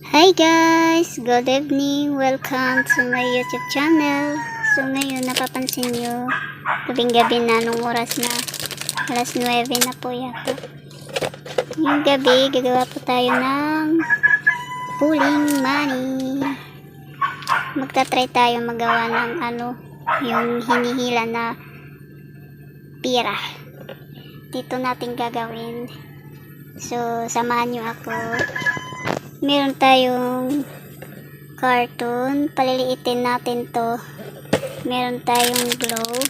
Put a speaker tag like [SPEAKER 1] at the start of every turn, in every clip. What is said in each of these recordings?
[SPEAKER 1] Hi guys! Good evening! Welcome to my YouTube channel. So ngayon napapansin nyo, gabing-gabi na nung oras na alas 9 na po yata. Ngayong gabi, gagawa po tayo ng pulling money. Magta-try tayo magawa ng yung hinihila na pira. Dito natin gagawin. So samahan nyo ako. Meron tayong carton, paliliitin natin to. Meron tayong glue,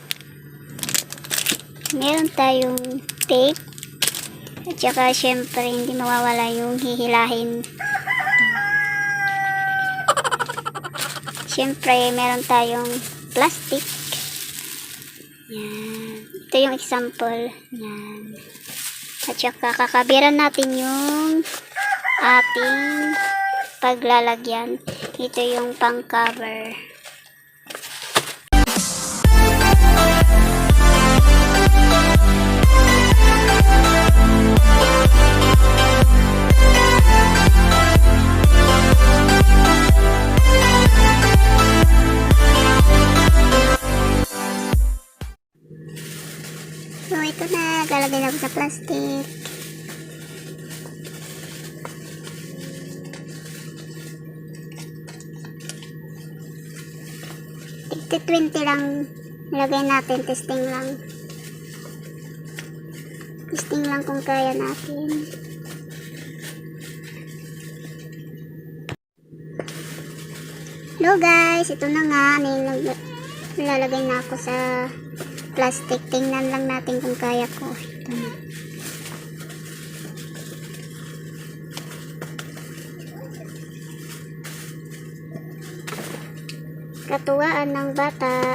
[SPEAKER 1] meron tayong tape, at saka syempre hindi mawawala yung hihilahin. Syempre meron tayong plastic. Yan. Ito yung example. Yan. At saka kakabiran natin yung ating paglalagyan. Ito yung pang cover. So ito na, lalagay na ako sa plastic. Ito 20 lang ilagay natin, testing lang kung kaya natin. Hello guys, ito na nga, nilalagay na ako sa plastic. Tingnan lang natin kung kaya ko. Ito na. Katuwaan ng bata.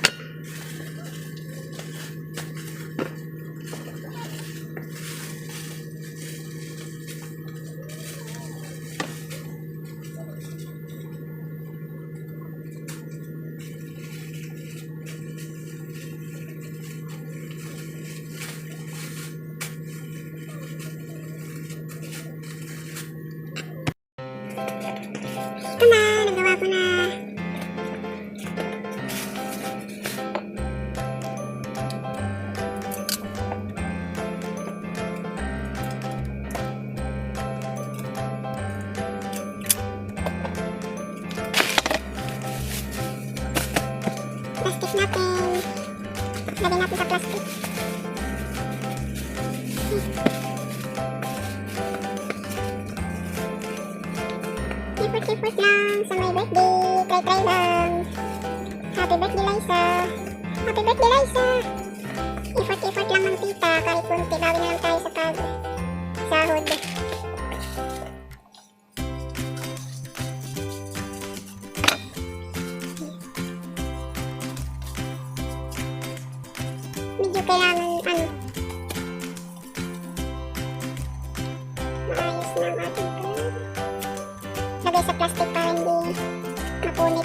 [SPEAKER 1] Ito na, nagawa ko na. Plastic natin. Lagay natin sa plastic. Effort lang sa my birthday. Try lang. Happy birthday, Liza. Happy birthday, Liza. Effort lang ng tita. Kahit kunti, bawi na lang tayo sa sahod. Medyo kailangan maayos na ang ating lagay sa plastic para hindi mapunit.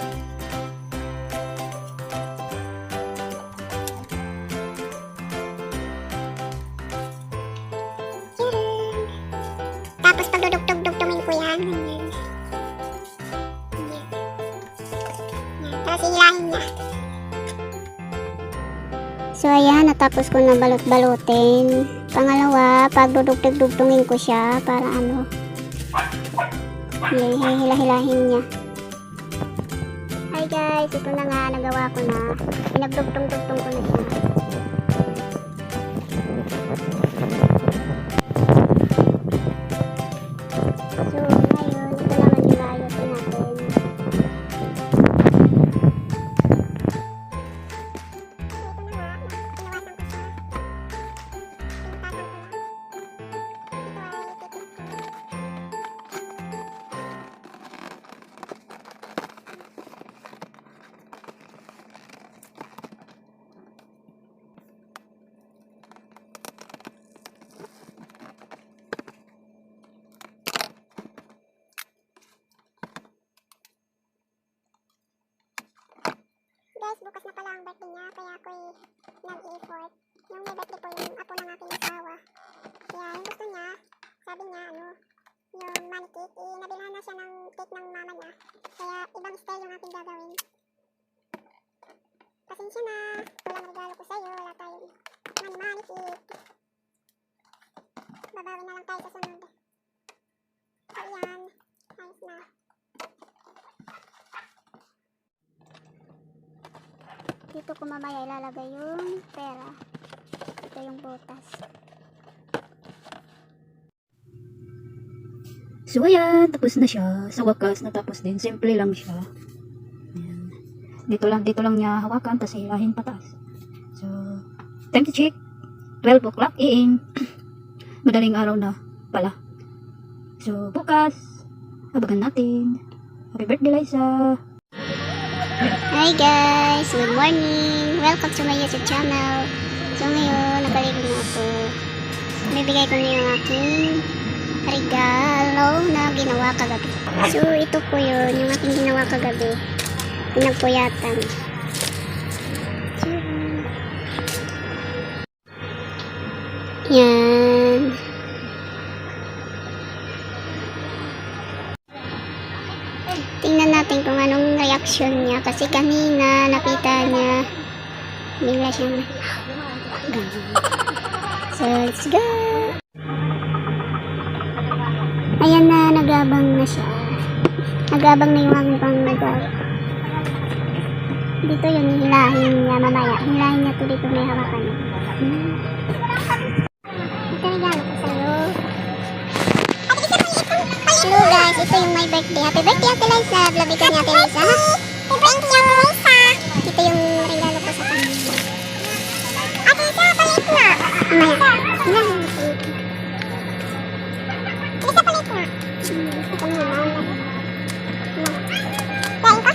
[SPEAKER 1] Tcharam! Tapos pag dudugtog-dugtungin ko yan, ganyan. Tapos hihilahin niya. So ayan, natapos ko na balot-balutin. Pangalawa, pag dudugtog-dugtungin ko siya para hihila-hilahin niya. Hi guys, ito na nga, nagawa ko na. Pinagdugtong-dugtong ko na siya. So ngayon, ito naman yung ayusin natin. Guys, bukas na pala ang birthday niya, kaya ako'y nag-effort. Yung may birthday po yung apo ng aking asawa. Kaya yung gusto niya, sabi niya, yung money cake, nabilhan na siya ng cake ng Dito ko mamaya ilalagay yung pera. Ito yung butas.
[SPEAKER 2] So ayan, tapos na siya. Sa wakas, natapos din. Simple lang siya. Ayan. Dito lang niya hawakan, tapos hilahin pataas. So, time to check. 12 o'clock AM. Madaling araw na pala. So, bukas, abangan natin. Happy birthday, Liza!
[SPEAKER 1] Hi guys! Good morning! Welcome to my YouTube channel. So ngayon, nakaligo na ako. Bibigay ko na yung aking regalo na ginawa kagabi. So ito po yun, yung aking ginawa kagabi. Pinagpuyatan. Yan. Tingnan natin kung anong reaction niya. Kasi kanina, nakita niya, bigla siyang ganun. So, let's go! Ayan na, nagabang na siya. Nagabang na yung aking panglagar. Dito yun, hilahin niya mamaya. Hilahin niya to dito may hawakan niya. Ito regalo ko sa'yo. Hello guys, ito yung my birthday. Happy birthday, Ate Liza. Vlog ka niya, Ate Liza. Happy birthday, Ate Liza. Ito yung regalo ko sa kanya. Ate Liza, palit na. Mamaya. Liza, palit na. Ito na yun. Kain ka?